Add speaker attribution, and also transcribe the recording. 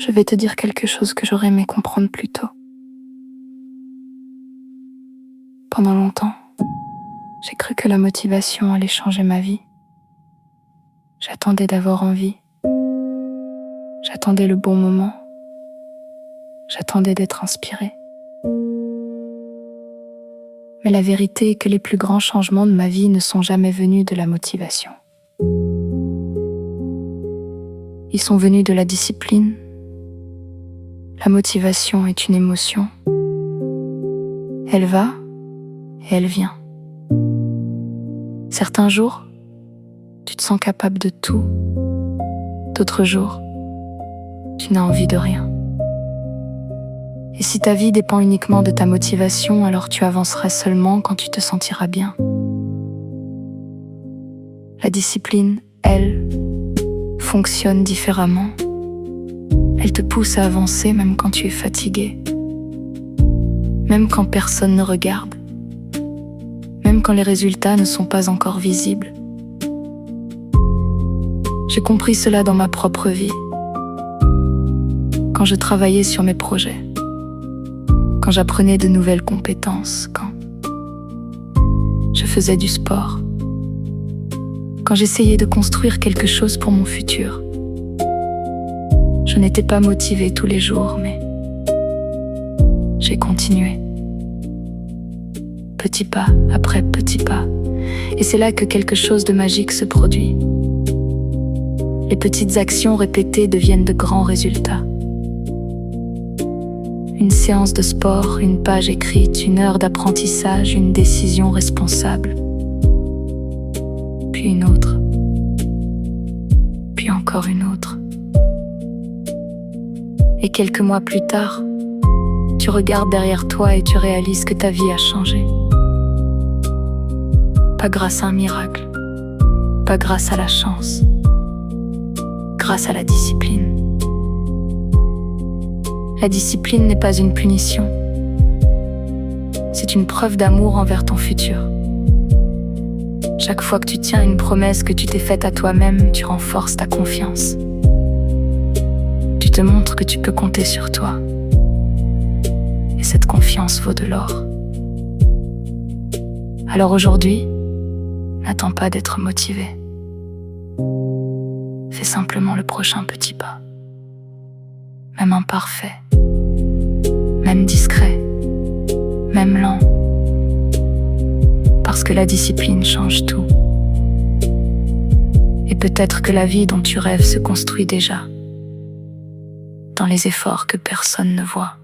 Speaker 1: je vais te dire quelque chose que j'aurais aimé comprendre plus tôt. Pendant longtemps, j'ai cru que la motivation allait changer ma vie. J'attendais d'avoir envie. J'attendais le bon moment. J'attendais d'être inspirée. Mais la vérité est que les plus grands changements de ma vie ne sont jamais venus de la motivation. Ils sont venus de la discipline. La motivation est une émotion. Elle va et elle vient. Certains jours, tu te sens capable de tout. D'autres jours, tu n'as envie de rien. Et si ta vie dépend uniquement de ta motivation, alors tu avanceras seulement quand tu te sentiras bien. La discipline, elle, fonctionne différemment. Elle te pousse à avancer même quand tu es fatigué, même quand personne ne regarde, même quand les résultats ne sont pas encore visibles. J'ai compris cela dans ma propre vie, quand je travaillais sur mes projets, quand j'apprenais de nouvelles compétences, quand je faisais du sport, quand j'essayais de construire quelque chose pour mon futur. Je n'étais pas motivée tous les jours, mais j'ai continué. Petit pas après petit pas. Et c'est là que quelque chose de magique se produit. Les petites actions répétées deviennent de grands résultats. Une séance de sport, une page écrite, une heure d'apprentissage, une décision responsable. Puis une autre. Puis encore une autre. Et quelques mois plus tard, tu regardes derrière toi et tu réalises que ta vie a changé. Pas grâce à un miracle, pas grâce à la chance, grâce à la discipline. La discipline n'est pas une punition. C'est une preuve d'amour envers ton futur. Chaque fois que tu tiens une promesse que tu t'es faite à toi-même, tu renforces ta confiance. Tu te montres que tu peux compter sur toi. Et cette confiance vaut de l'or. Alors aujourd'hui, n'attends pas d'être motivé. Fais simplement le prochain petit pas. Même imparfait, même discret, même lent. Parce que la discipline change tout. Et peut-être que la vie dont tu rêves se construit déjà dans les efforts que personne ne voit.